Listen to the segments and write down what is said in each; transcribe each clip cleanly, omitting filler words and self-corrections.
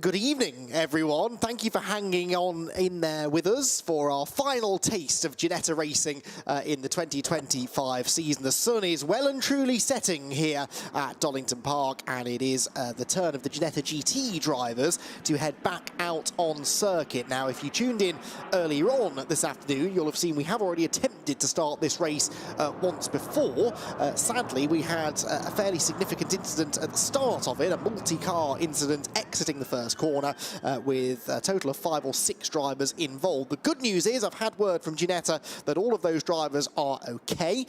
good evening, everyone. Thank you for hanging on in there with us for our final taste of Ginetta Racing in the 2025 season. The sun is well and truly setting here at Donington Park, and it is the turn of the Ginetta GT drivers to head back out on circuit. Now, if you tuned in earlier on this afternoon, you'll have seen we have already attempted to start this race once before. Sadly, we had a fairly significant incident at the start of it, a multi-car incident exiting the first corner with a total of 5 or 6 drivers involved. The good news is I've had word from Ginetta that all of those drivers are okay.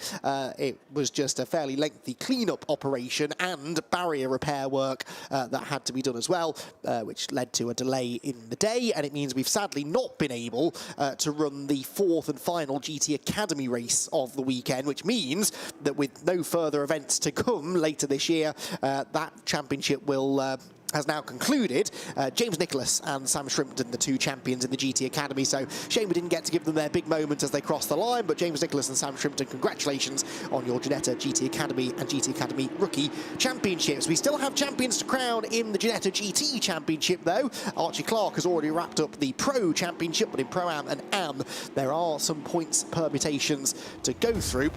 It was just a fairly lengthy clean-up operation and barrier repair work that had to be done as well, which led to a delay in the day, and it means we've sadly not been able to run the 4th and final GT Academy race of the weekend, which means that with no further events to come later this year, that championship will has now concluded. James Nicholas and Sam Shrimpton, the 2 champions in the GT Academy, so shame we didn't get to give them their big moment as they crossed the line, but James Nicholas and Sam Shrimpton, congratulations on your Ginetta GT Academy and GT Academy Rookie Championships. We still have champions to crown in the Ginetta GT Championship though. Archie Clark has already wrapped up the Pro Championship, but in Pro-Am and Am there are some points permutations to go through.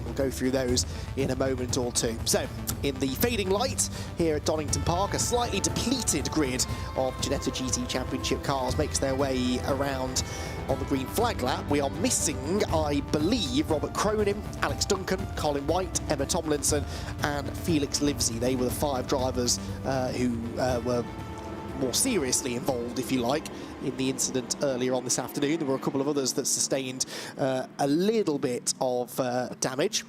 We'll go through those in a moment or two. So, in the fading light here at Donington Park, a slightly depleted grid of Ginetta GT Championship cars makes their way around on the green flag lap. We are missing, I believe, Robert Cronin, Alex Duncan, Colin White, Emma Tomlinson and Felix Livesey. They were the 5 drivers who were more seriously involved, if you like, in the incident earlier on this afternoon. There were a couple of others that sustained a little bit of damage,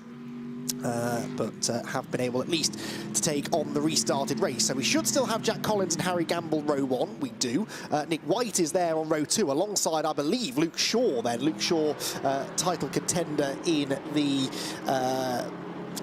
but have been able at least to take on the restarted race. So we should still have Jack Collins and Harry Gamble row 1. We do. Nick White is there on row 2 alongside, I believe, Luke Shaw then. Luke Shaw, title contender in the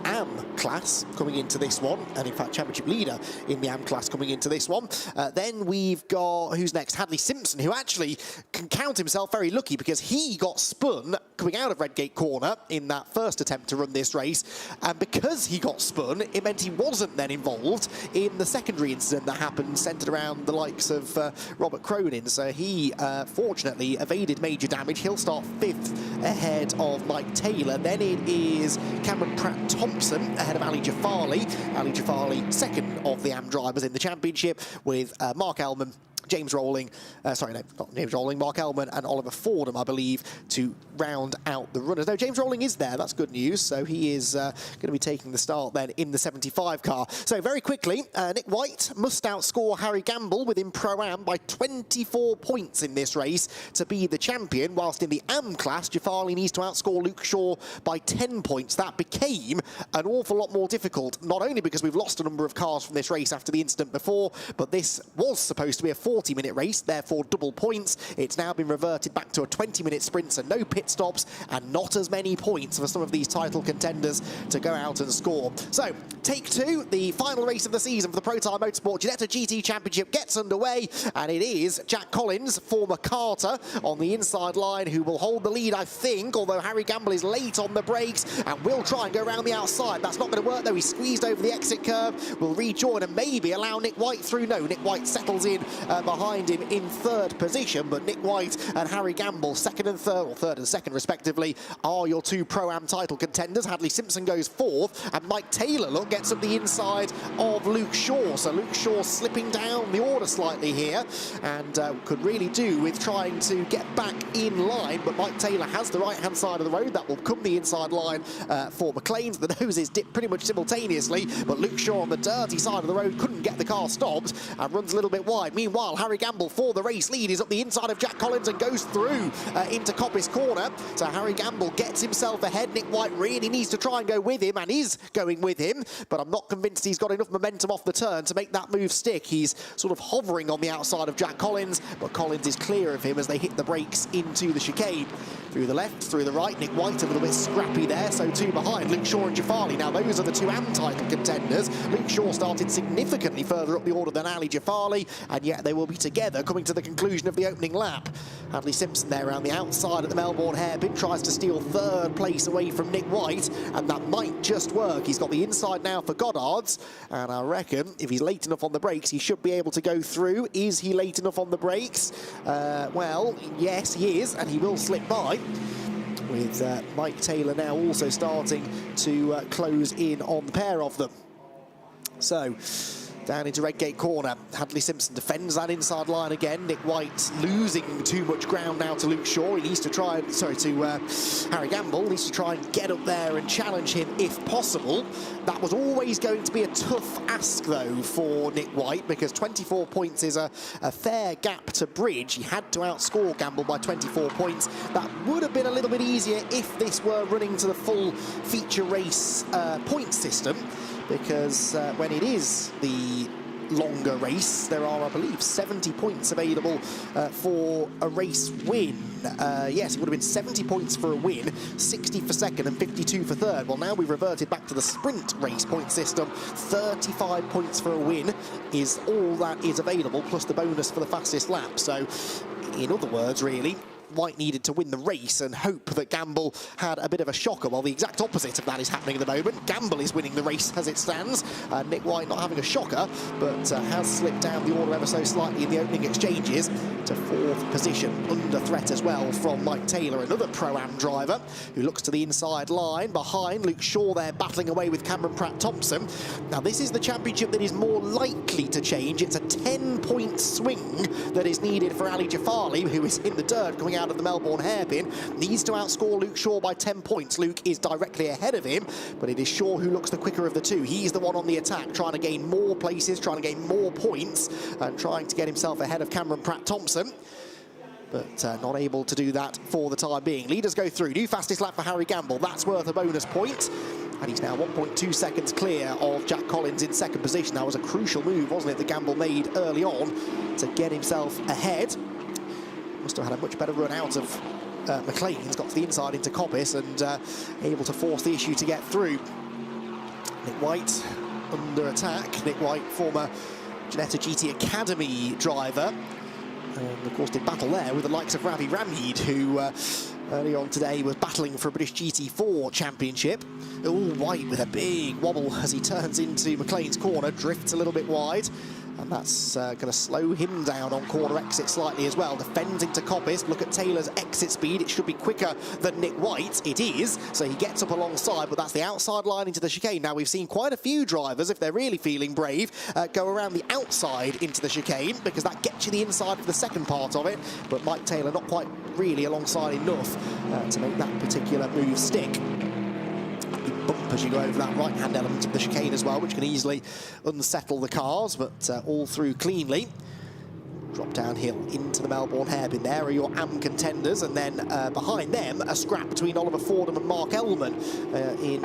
Am class coming into this one, and in fact championship leader in the Am class coming into this one. Then we've got, who's next? Hadley Simpson, who actually can count himself very lucky because he got spun coming out of Redgate Corner in that first attempt to run this race, and because he got spun it meant he wasn't then involved in the secondary incident that happened centred around the likes of Robert Cronin. So he fortunately evaded major damage. He'll start 5th ahead of Mike Taylor. Then it is Cameron Pratt-Thompson ahead of Ali Jafali. Ali Jafali, 2nd of the Am drivers in the championship, with Mark Ellman, James Rowling, sorry, no, not James Rowling, Mark Ellman and Oliver Fordham, I believe, to round out the runners. No, James Rowling is there, that's good news, so he is going to be taking the start then in the 75 car. So very quickly, Nick White must outscore Harry Gamble within Pro-Am by 24 points in this race to be the champion, whilst in the Am class, Jafali needs to outscore Luke Shaw by 10 points. That became an awful lot more difficult, not only because we've lost a number of cars from this race after the incident before, but this was supposed to be a 40-minute race, therefore double points. It's now been reverted back to a 20-minute sprint, so no pit stops and not as many points for some of these title contenders to go out and score. So, take 2, the final race of the season for the Protyre Motorsport Ginetta GT Championship gets underway, and it is Jack Collins, former Carter, on the inside line, who will hold the lead, I think, although Harry Gamble is late on the brakes and will try and go around the outside. That's not going to work, though. He's squeezed over the exit curve, will rejoin and maybe allow Nick White through. No, Nick White settles in behind him in 3rd position, but Nick White and Harry Gamble, 2nd and 3rd, or 3rd and 2nd respectively, are your 2 Pro-Am title contenders. Hadley Simpson goes 4th, and Mike Taylor, look, gets up the inside of Luke Shaw. So Luke Shaw slipping down the order slightly here, and could really do with trying to get back in line, but Mike Taylor has the right-hand side of the road. That will come the inside line for McLean's. The noses dip pretty much simultaneously, but Luke Shaw on the dirty side of the road couldn't get the car stopped and runs a little bit wide. Meanwhile, Harry Gamble for the race lead is up the inside of Jack Collins and goes through into Coppice Corner. So Harry Gamble gets himself ahead. Nick White really needs to try and go with him, and is going with him, but I'm not convinced he's got enough momentum off the turn to make that move stick. He's sort of hovering on the outside of Jack Collins, but Collins is clear of him as they hit the brakes into the chicane. Through the left, through the right, Nick White a little bit scrappy there, so two behind, Luke Shaw and Jafali. Now those are the two AM title contenders. Luke Shaw started significantly further up the order than Ali Jafali, and yet they will be together coming to the conclusion of the opening lap. Hadley Simpson there around the outside at the Melbourne hairpin, tries to steal third place away from Nick White, and that might just work. He's got the inside now for Goddard's, and I reckon if he's late enough on the brakes, he should be able to go through. Is he late enough on the brakes? Well, yes, he is, and he will slip by, with Mike Taylor now also starting to close in on the pair of them. So, down into Redgate corner, Hadley Simpson defends that inside line again. Nick White losing too much ground now to Luke Shaw. He needs to try, Harry Gamble needs to try and get up there and challenge him if possible. That was always going to be a tough ask though for Nick White, because 24 points is a fair gap to bridge. He had to outscore Gamble by 24 points. That would have been a little bit easier if this were running to the full feature race point system, because when it is the longer race, there are, I believe, 70 points available for a race win. Yes, it would have been 70 points for a win, 60 for second and 52 for third. Well, now we've reverted back to the sprint race point system. 35 points for a win is all that is available, plus the bonus for the fastest lap. So, in other words, really, White needed to win the race and hope that Gamble had a bit of a shocker. Well, the exact opposite of that is happening at the moment. Gamble is winning the race as it stands. Nick White not having a shocker, but has slipped down the order ever so slightly in the opening exchanges to fourth position, under threat as well from Mike Taylor, another Pro-Am driver who looks to the inside line behind Luke Shaw there, battling away with Cameron Pratt-Thompson. Now, this is the championship that is more likely to change. It's a 10-point swing that is needed for Ali Jafali, who is in the dirt coming out of the Melbourne hairpin. Needs to outscore Luke Shaw by 10 points. Luke is directly ahead of him, but it is Shaw who looks the quicker of the two. He's the one on the attack, trying to gain more places, trying to gain more points, and trying to get himself ahead of Cameron Pratt-Thompson, but not able to do that for the time being. Leaders go through. New fastest lap for Harry Gamble. That's worth a bonus point. And he's now 1.2 seconds clear of Jack Collins in second position. That was a crucial move, wasn't it, that Gamble made early on to get himself ahead. Must have had a much better run out of McLean. He's got to the inside into Coppice and able to force the issue to get through. Nick White under attack. Nick White, former Ginetta GT Academy driver. And of course did battle there with the likes of Ravi Ramheed, who early on today was battling for a British GT4 championship. All White with a big wobble as he turns into McLean's corner, drifts a little bit wide. And that's going to slow him down on corner exit slightly as well. Defends into Coppice. Look at Taylor's exit speed. It should be quicker than Nick White. It is. So he gets up alongside, but that's the outside line into the chicane. Now, we've seen quite a few drivers, if they're really feeling brave, go around the outside into the chicane, because that gets you the inside for the second part of it. But Mike Taylor not quite really alongside enough to make that particular move stick. Bump as you go over that right-hand element of the chicane as well, which can easily unsettle the cars, but all through cleanly. Drop downhill into the Melbourne hairpin. There are your AM contenders, and then behind them, a scrap between Oliver Fordham and Mark Ellman in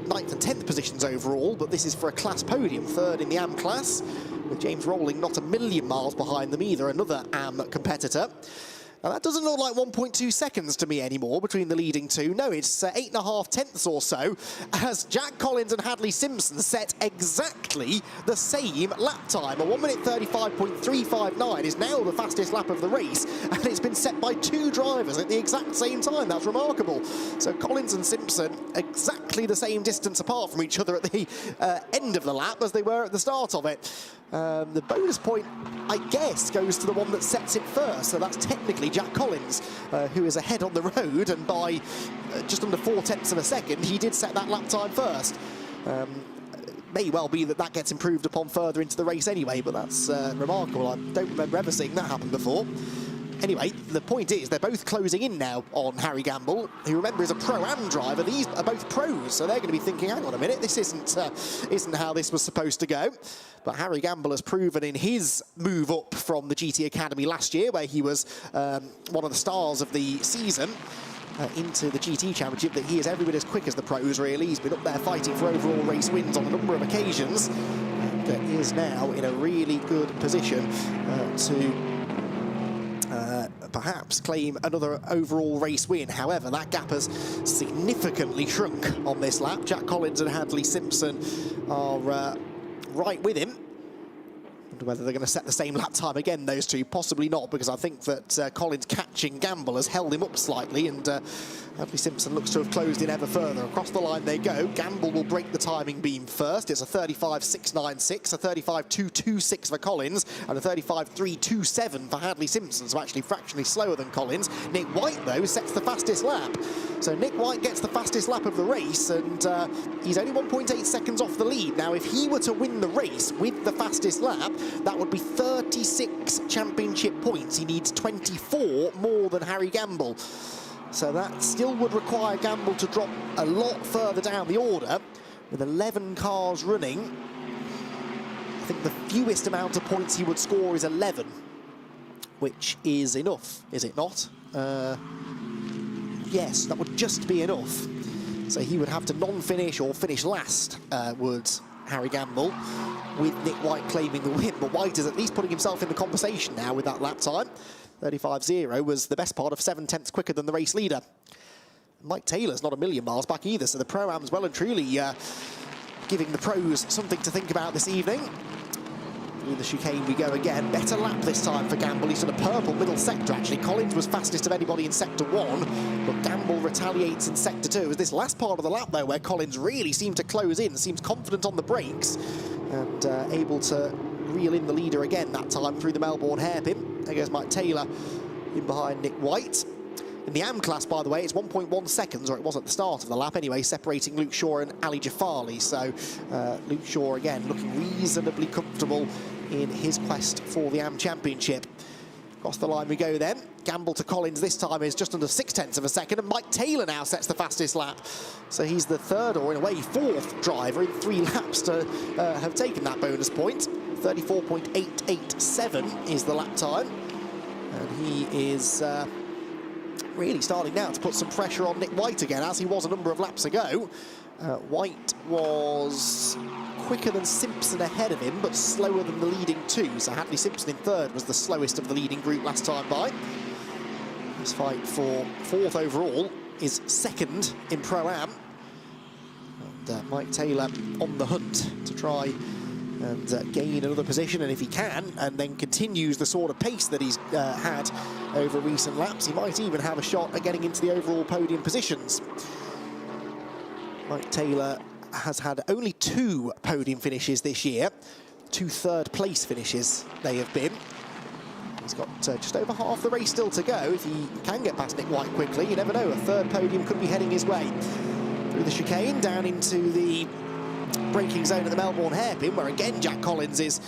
9th and 10th positions overall, but this is for a class podium, third in the AM class, with James Rowling not a million miles behind them either, another AM competitor. Now, that doesn't look like 1.2 seconds to me anymore between the leading two. No, it's 8.5 tenths or so, as Jack Collins and Hadley Simpson set exactly the same lap time. A 1 minute 35.359 is now the fastest lap of the race, and it's been set by two drivers at the exact same time. That's remarkable. So Collins and Simpson exactly the same distance apart from each other at the end of the lap as they were at the start of it. The bonus point, I guess, goes to the one that sets it first. So that's technically Jack Collins, who is ahead on the road, and by just under 4 tenths of a second, he did set that lap time first. May well be that that gets improved upon further into the race anyway, but that's remarkable. I don't remember ever seeing that happen before. Anyway, the point is they're both closing in now on Harry Gamble, who, remember, is a Pro-Am driver. These are both pros, so they're going to be thinking, hang on a minute, this isn't how this was supposed to go. But Harry Gamble has proven in his move up from the GT Academy last year, where he was one of the stars of the season, into the GT Championship, that he is every bit as quick as the pros, really. He's been up there fighting for overall race wins on a number of occasions, and is now in a really good position to perhaps perhaps claim another overall race win. However, that gap has significantly shrunk on this lap. Jack Collins and Hadley Simpson are right with him. Whether they're going to set the same lap time again, those two, possibly not, because I think that Collins catching Gamble has held him up slightly, and Hadley Simpson looks to have closed in ever further. Across the line they go. Gamble will break the timing beam first. It's a 35.696, a 35.226 for Collins, and a 35.327 for Hadley Simpson, so actually fractionally slower than Collins. Nick White, though, sets the fastest lap. So Nick White gets the fastest lap of the race, and he's only 1.8 seconds off the lead. Now, if he were to win the race with the fastest lap, that would be 36 championship points. He needs 24 more than Harry Gamble. So that still would require Gamble to drop a lot further down the order. With 11 cars running, I think the fewest amount of points he would score is 11, which is enough, is it not? Yes, that would just be enough. So he would have to non-finish or finish last, would Harry Gamble, with Nick White claiming the win. But White is at least putting himself in the conversation now with that lap time. 35.0 was the best part of 7/10 quicker than the race leader. Mike Taylor's not a million miles back either, so the Pro-Am's well and truly giving the pros something to think about this evening. Through the chicane we go again. Better lap this time for Gamble. He's in a purple middle sector, actually. Collins was fastest of anybody in sector 1, but Gamble retaliates in sector 2. It was this last part of the lap, though, where Collins really seemed to close in, seems confident on the brakes, and able to reel in the leader again that time through the Melbourne hairpin. There goes Mike Taylor in behind Nick White. In the AM class, by the way, it's 1.1 seconds, or it was at the start of the lap anyway, separating Luke Shaw and Ali Jafali. So Luke Shaw, again, looking reasonably comfortable in his quest for the AM Championship. Across the line we go then. Gamble to Collins this time is just under 0.6 of a second, and Mike Taylor now sets the fastest lap. So he's the third, or in a way fourth, driver in 3 laps to have taken that bonus point. 34.887 is the lap time. And he is really starting now to put some pressure on Nick White again, as he was a number of laps ago. White was quicker than Simpson ahead of him, but slower than the leading 2. So Hadley Simpson in third was the slowest of the leading group last time by. This fight for 4th overall is 2nd in Pro-Am. And Mike Taylor on the hunt to try and gain another position, and if he can, and then continues the sort of pace that he's had over recent laps, he might even have a shot at getting into the overall podium positions. Mike Taylor has had only 2 podium finishes this year, 2 third-place finishes they have been. He's got just over half the race still to go. If he can get past Nick White quickly, you never know, a 3rd podium could be heading his way. Through the chicane, down into the braking zone at the Melbourne hairpin, where again Jack Collins is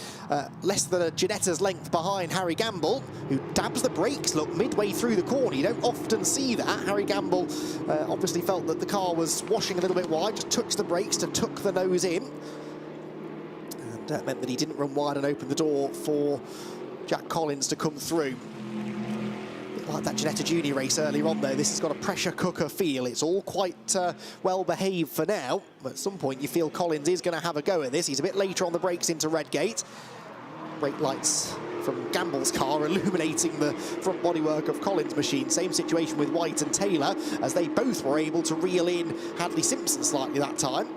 less than a Ginetta's length behind Harry Gamble, who dabs the brakes, look, midway through the corner. You don't often see that. Harry Gamble obviously felt that the car was washing a little bit wide, just touched the brakes to tuck the nose in, and that meant that he didn't run wide and open the door for Jack Collins to come through. Like that Ginetta Junior race earlier on, though, this has got a pressure cooker feel. It's all quite well behaved for now, but at some point you feel Collins is going to have a go at this. He's a bit later on the brakes into Redgate. Brake lights from Gamble's car illuminating the front bodywork of Collins' machine. Same situation with White and Taylor, as they both were able to reel in Hadley Simpson slightly that time.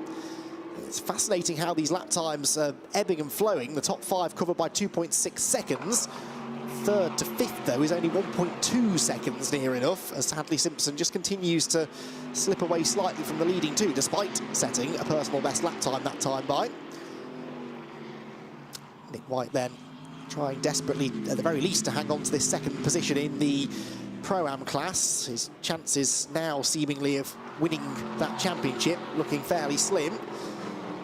It's fascinating how these lap times are ebbing and flowing. The top 5 covered by 2.6 seconds. 3rd to 5th, though, is only 1.2 seconds near enough, as Hadley Simpson just continues to slip away slightly from the leading 2, despite setting a personal best lap time that time by. Nick White then trying desperately, at the very least, to hang on to this 2nd position in the Pro-Am class. His chances now seemingly of winning that championship looking fairly slim.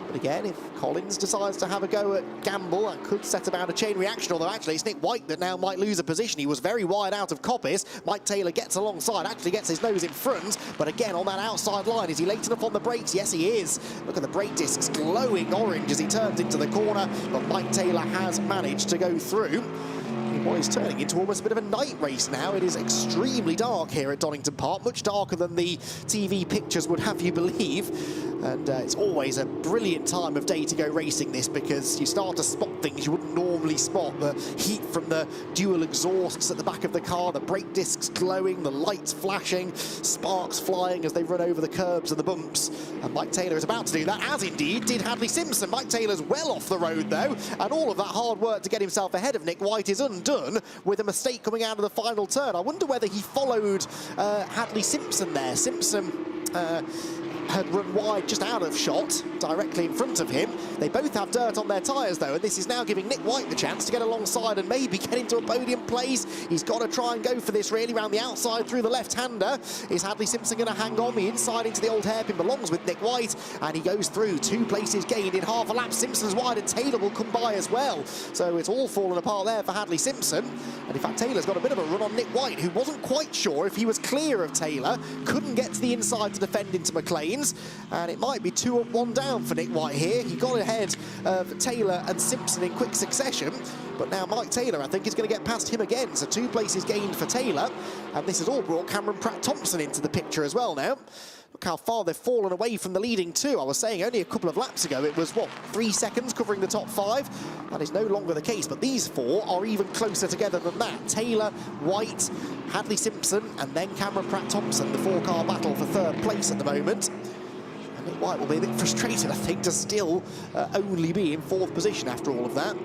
But again, if Collins decides to have a go at Gamble, that could set about a chain reaction, although actually it's Nick White that now might lose a position. He was very wide out of coppice. Mike Taylor gets alongside, actually gets his nose in front, but again on that outside line, is he late enough on the brakes? Yes, he is. Look at the brake discs glowing orange as he turns into the corner, but Mike Taylor has managed to go through. What is turning into almost a bit of a night race now. It is extremely dark here at Donington Park, much darker than the TV pictures would have you believe. And it's always a brilliant time of day to go racing this, because you start to spot things you wouldn't normally spot. The heat from the dual exhausts at the back of the car, the brake discs glowing, the lights flashing, sparks flying as they run over the curbs and the bumps. And Mike Taylor is about to do that, as indeed did Hadley Simpson. Mike Taylor's well off the road though, and all of that hard work to get himself ahead of Nick White is undone with a mistake coming out of the final turn. I wonder whether he followed Hadley Simpson there. Simpson had run wide just out of shot, directly in front of him. They both have dirt on their tyres though, and this is now giving Nick White the chance to get alongside and maybe get into a podium place. He's got to try and go for this really, round the outside through the left-hander. Is Hadley Simpson going to hang on? The inside into the old hairpin belongs with Nick White, and he goes through. 2 places gained in half a lap. Simpson's wide and Taylor will come by as well. So it's all fallen apart there for Hadley Simpson. And in fact, Taylor's got a bit of a run on Nick White, who wasn't quite sure if he was clear of Taylor, couldn't get to the inside to defend into McLean's. And it might be 2 up, 1 down for Nick White here. He got ahead of Taylor and Simpson in quick succession, but now Mike Taylor, I think, is going to get past him again. So 2 places gained for Taylor, and this has all brought Cameron Pratt-Thompson into the picture as well now. Look how far they've fallen away from the leading 2. I was saying only a couple of laps ago it was, what, 3 seconds covering the top 5? That is no longer the case, but these 4 are even closer together than that. Taylor, White, Hadley Simpson, and then Cameron Pratt-Thompson, the 4-car battle for 3rd place at the moment. Nick White will be a bit frustrated, I think, to still only be in 4th position after all of that.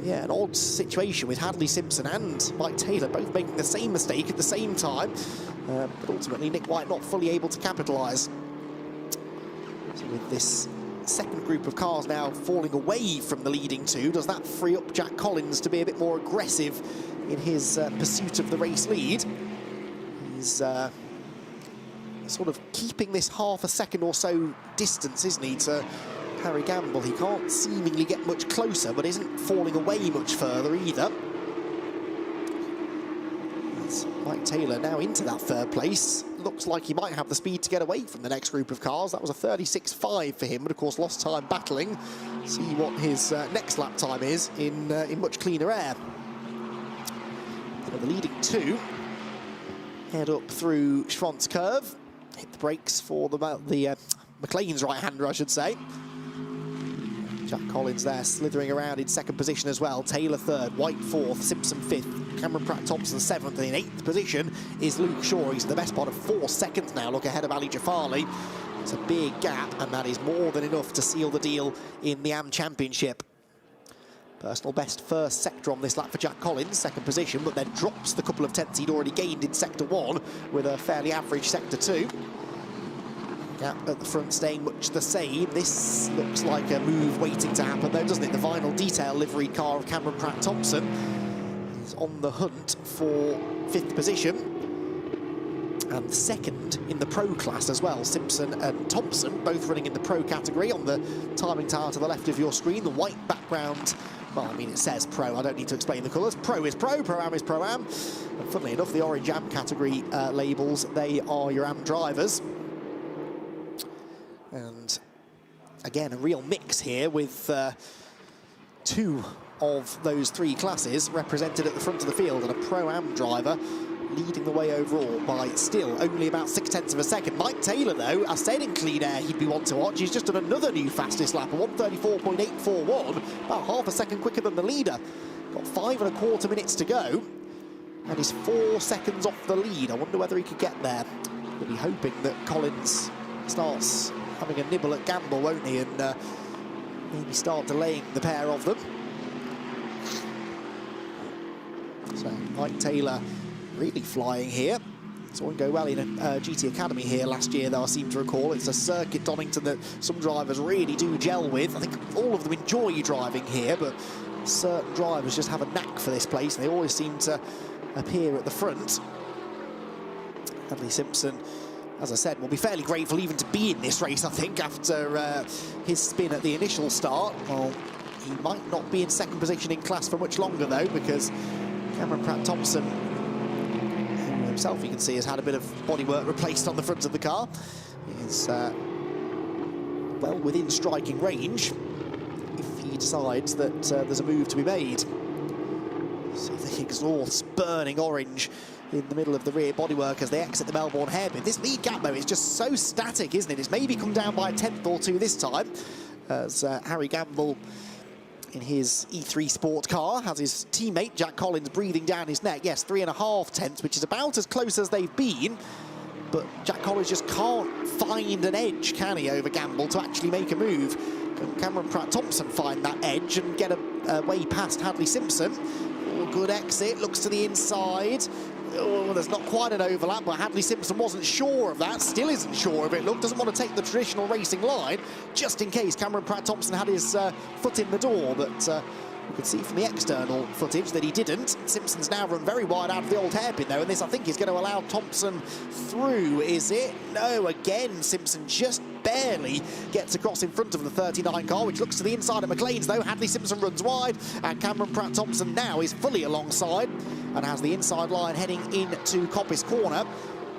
Yeah, an odd situation with Hadley Simpson and Mike Taylor both making the same mistake at the same time, but ultimately Nick White not fully able to capitalise. So with this second group of cars now falling away from the leading 2, does that free up Jack Collins to be a bit more aggressive in his pursuit of the race lead? He's sort of keeping this half a second or so distance, isn't he, to Harry Gamble. He can't seemingly get much closer, but isn't falling away much further either. It's Mike Taylor now into that 3rd place. Looks like he might have the speed to get away from the next group of cars. That was a 36.5 for him, but of course lost time battling. See what his next lap time is in much cleaner air. So the leading 2 head up through Schwantz Curve. Hit the brakes for the McLean's right-hander, I should say. Jack Collins there slithering around in 2nd position as well. Taylor 3rd, White 4th, Simpson 5th, Cameron Pratt-Thompson 7th, and in 8th position is Luke Shaw. He's the best part of 4 seconds now, look ahead of Ali Jafali. It's a big gap, and that is more than enough to seal the deal in the AM Championship. Personal best 1st sector on this lap for Jack Collins, 2nd position, but then drops the couple of tenths he'd already gained in sector 1 with a fairly average sector 2. Gap at the front staying much the same. This looks like a move waiting to happen though, doesn't it? The vinyl detail livery car of Cameron Pratt-Thompson is on the hunt for 5th position. And 2nd in the pro class as well. Simpson and Thompson both running in the pro category. On the timing tower to the left of your screen, the white background, well, I mean, it says pro, I don't need to explain the colours. Pro is pro, pro-am is pro-am. And funnily enough, the orange AM category labels, they are your AM drivers. And again, a real mix here with 2 of those 3 classes represented at the front of the field, and a pro-am driver leading the way overall by still only about 0.6 of a second. Mike Taylor, though, I said in clean air he'd be one to watch. He's just done another new fastest lap, a 1:34.841, about half a second quicker than the leader. Got 5.25 minutes to go, and he's 4 seconds off the lead. I wonder whether he could get there. We'll be hoping that Collins starts having a nibble at Gamble, won't he, and maybe start delaying the pair of them. So Mike Taylor really flying here. Saw him go well in a GT Academy here last year, though, I seem to recall. It's a circuit, Donington, that some drivers really do gel with. I think all of them enjoy driving here, but certain drivers just have a knack for this place, and they always seem to appear at the front. Hadley Simpson, as I said, will be fairly grateful even to be in this race, I think, after his spin at the initial start. Well, he might not be in 2nd position in class for much longer, though, because Cameron Pratt-Thompson, who himself you can see has had a bit of bodywork replaced on the front of the car, is well within striking range if he decides that there's a move to be made. See the exhaust burning orange in the middle of the rear bodywork as they exit the Melbourne hairpin. This lead gap, though, is just so static, isn't it? It's maybe come down by a tenth or two this time, as Harry Gamble, in his E3 Sport car, has his teammate Jack Collins breathing down his neck. Yes, 3.5 tenths, which is about as close as they've been. But Jack Collins just can't find an edge, can he, over Gamble to actually make a move. Can Cameron Pratt-Thompson find that edge and get a way past Hadley Simpson? Oh, good exit, looks to the inside. Oh, there's not quite an overlap, but Hadley Simpson wasn't sure of that, still isn't sure of it. Look, doesn't want to take the traditional racing line, just in case Cameron Pratt-Thompson had his foot in the door, but you can see from the external footage that he didn't. Simpson's now run very wide out of the old hairpin, though, and this, I think, is going to allow Thompson through, is it? No, again, Simpson just barely gets across in front of the 39 car, which looks to the inside of McLean's, though. Hadley Simpson runs wide, and Cameron Pratt-Thompson now is fully alongside and has the inside line heading into Coppice Corner.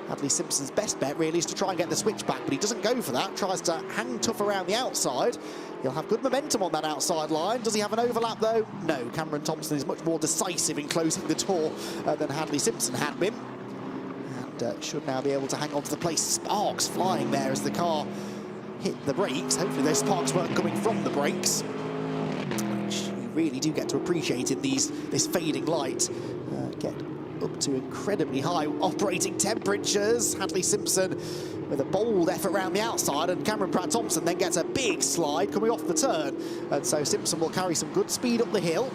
Hadley Simpson's best bet, really, is to try and get the switch back, but he doesn't go for that. Tries to hang tough around the outside. He'll have good momentum on that outside line. Does he have an overlap, though? No. Cameron Thompson is much more decisive in closing the door than Hadley Simpson had been. And should now be able to hang on to the place. Sparks flying there as the car hit the brakes. Hopefully those sparks weren't coming from the brakes, which you really do get to appreciate in this fading light. Get up to incredibly high operating temperatures. Hadley Simpson with a bold effort around the outside, and Cameron Pratt-Thompson then gets a big slide coming off the turn. And so Simpson will carry some good speed up the hill.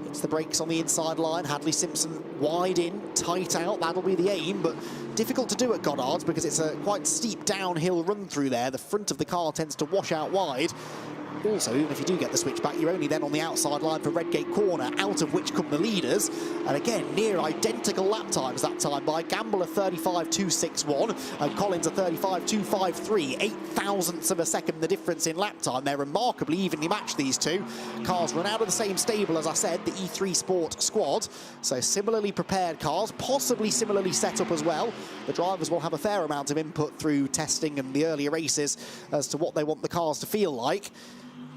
Hits the brakes on the inside line. Hadley Simpson wide in, tight out. That'll be the aim, but difficult to do at Goddard's because it's a quite steep downhill run through there. The front of the car tends to wash out wide. Also, even if you do get the switch back, you're only then on the outside line for Redgate Corner, out of which come the leaders. And again, near identical lap times that time by Gamble a 35.261 and Collins a 35.253. 8 thousandths of a second the difference in lap time. They're remarkably evenly matched, these two. Cars run out of the same stable, as I said, the E3 Sport squad. So similarly prepared cars, possibly similarly set up as well. The drivers will have a fair amount of input through testing and the earlier races as to what they want the cars to feel like.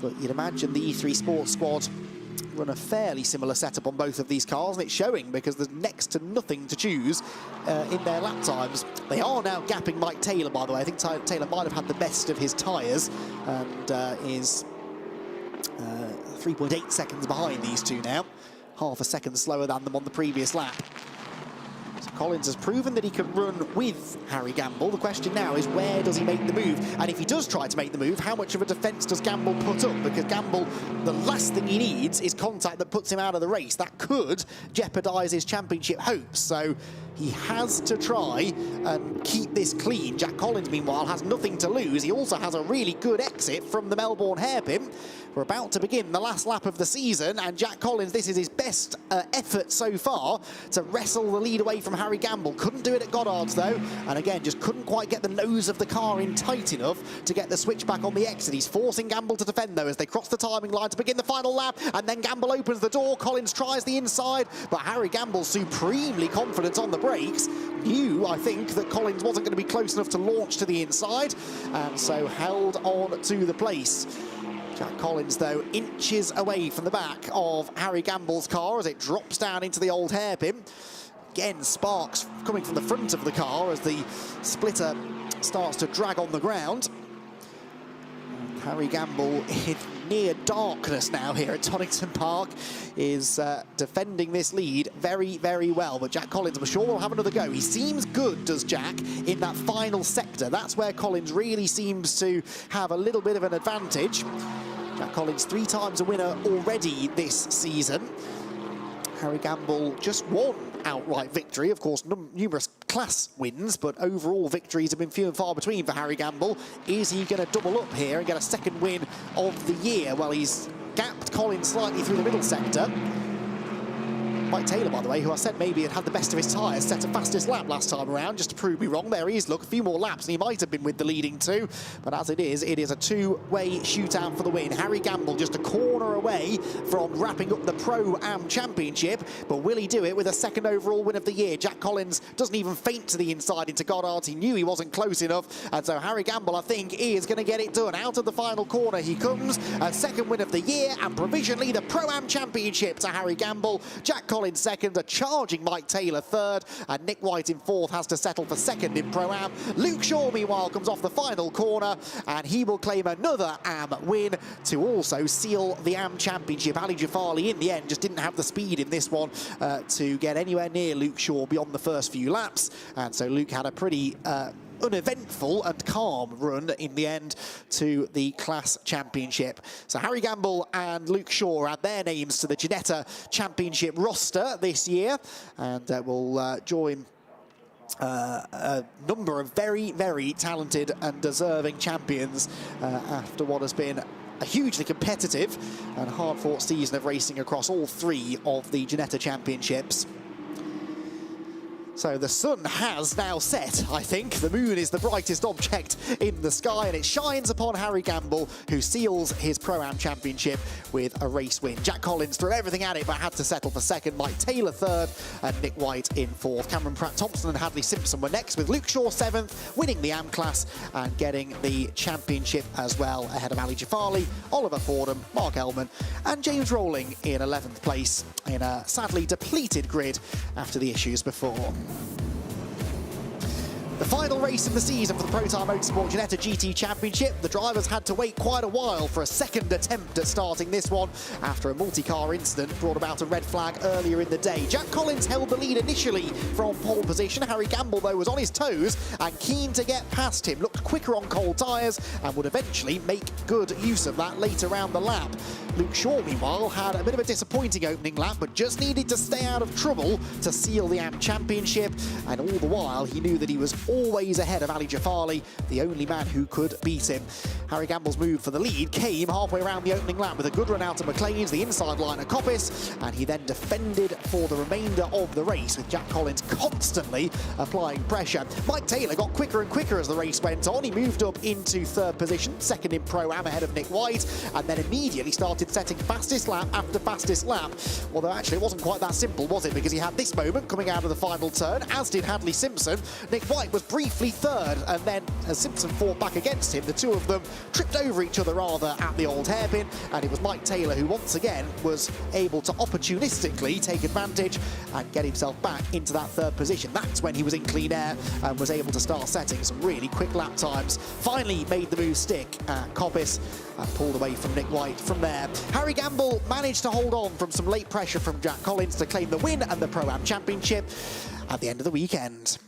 But you'd imagine the E3 Sports squad run a fairly similar setup on both of these cars, and it's showing because there's next to nothing to choose in their lap times. They are now gapping Mike Taylor, by the way. I think Taylor might have had the best of his tyres and is 3.8 seconds behind these two now. Half a second slower than them on the previous lap. So Collins has proven that he can run with Harry Gamble. The question now is, where does he make the move? And if he does try to make the move, how much of a defence does Gamble put up? Because Gamble, the last thing he needs is contact that puts him out of the race. That could jeopardise his championship hopes. So he has to try and keep this clean. Jack Collins, meanwhile, has nothing to lose. He also has a really good exit from the Melbourne hairpin. We're about to begin the last lap of the season, and Jack Collins, this is his best effort so far to wrestle the lead away from Harry Gamble. Couldn't do it at Goddard's, though, and again, just couldn't quite get the nose of the car in tight enough to get the switch back on the exit. He's forcing Gamble to defend, though, as they cross the timing line to begin the final lap, and then Gamble opens the door. Collins tries the inside, but Harry Gamble, supremely confident on the brakes, knew, I think, that Collins wasn't going to be close enough to launch to the inside, and so held on to the place. Jack Collins, though, inches away from the back of Harry Gamble's car as it drops down into the old hairpin. Again, sparks coming from the front of the car as the splitter starts to drag on the ground. Harry Gamble, in near darkness now here at Donington Park, is defending this lead very, very well. But Jack Collins, I'm sure, will have another go. He seems good, does Jack, in that final sector. That's where Collins really seems to have a little bit of an advantage. Jack Collins, 3 times a winner already this season. Harry Gamble just one outright victory. Of course, numerous class wins, but overall victories have been few and far between for Harry Gamble. Is he going to double up here and get a second win of the year? Well, he's gapped Collins slightly through the middle sector. Mike Taylor, by the way, who I said maybe had the best of his tyres, set a fastest lap last time around, just to prove me wrong. There he is, look, a few more laps, and he might have been with the leading two. But as it is a two-way shootout for the win. Harry Gamble just a corner away from wrapping up the Pro-Am Championship. But will he do it with a second overall win of the year? Jack Collins doesn't even feint to the inside into Goddard's. He knew he wasn't close enough. And so Harry Gamble, I think, is going to get it done. Out of the final corner he comes. A second win of the year, and provisionally the Pro-Am Championship to Harry Gamble. Jack Collins Collins second, a charging Mike Taylor third, and Nick White in fourth has to settle for second in Pro-Am. Luke Shaw, meanwhile, comes off the final corner, and he will claim another AM win to also seal the AM Championship. Ali Jafali, in the end, just didn't have the speed in this one to get anywhere near Luke Shaw beyond the first few laps, and so Luke had a pretty uneventful and calm run in the end to the Class Championship. So Harry Gamble and Luke Shaw add their names to the Ginetta Championship roster this year, and will join a number of very, very talented and deserving champions after what has been a hugely competitive and hard-fought season of racing across all three of the Ginetta Championships. So the sun has now set, I think. The moon is the brightest object in the sky, and it shines upon Harry Gamble, who seals his Pro-Am Championship with a race win. Jack Collins threw everything at it, but had to settle for second. Mike Taylor third, and Nick White in fourth. Cameron Pratt-Thompson and Hadley Simpson were next, with Luke Shaw seventh, winning the AM class and getting the championship as well, ahead of Ali Jafali, Oliver Fordham, Mark Ellman, and James Rowling in 11th place in a sadly depleted grid after the issues before. The final race of the season for the Protyre Motorsport Ginetta GT Championship. The drivers had to wait quite a while for a second attempt at starting this one after a multi-car incident brought about a red flag earlier in the day. Jack Collins held the lead initially from pole position. Harry Gamble, though, was on his toes and keen to get past him. Looked quicker on cold tyres and would eventually make good use of that later round the lap. Luke Shaw, meanwhile, had a bit of a disappointing opening lap, but just needed to stay out of trouble to seal the AM Championship. And all the while, he knew that he was always ahead of Ali Jafali, the only man who could beat him. Harry Gamble's move for the lead came halfway around the opening lap with a good run out of McLean's, the inside line at Coppice, and he then defended for the remainder of the race, with Jack Collins constantly applying pressure. Mike Taylor got quicker and quicker as the race went on. He moved up into third position, second in Pro-Am ahead of Nick White, and then immediately started setting fastest lap after fastest lap. Although actually it wasn't quite that simple, was it? Because he had this moment coming out of the final turn, as did Hadley Simpson. Nick White was briefly third, and then as Simpson fought back against him, the two of them tripped over each other rather at the old hairpin, and it was Mike Taylor who once again was able to opportunistically take advantage and get himself back into that third position. That's when he was in clean air and was able to start setting some really quick lap times. Finally made the move stick at Coppice and pulled away from Nick White from there. Harry Gamble managed to hold on from some late pressure from Jack Collins to claim the win and the Pro-Am Championship at the end of the weekend.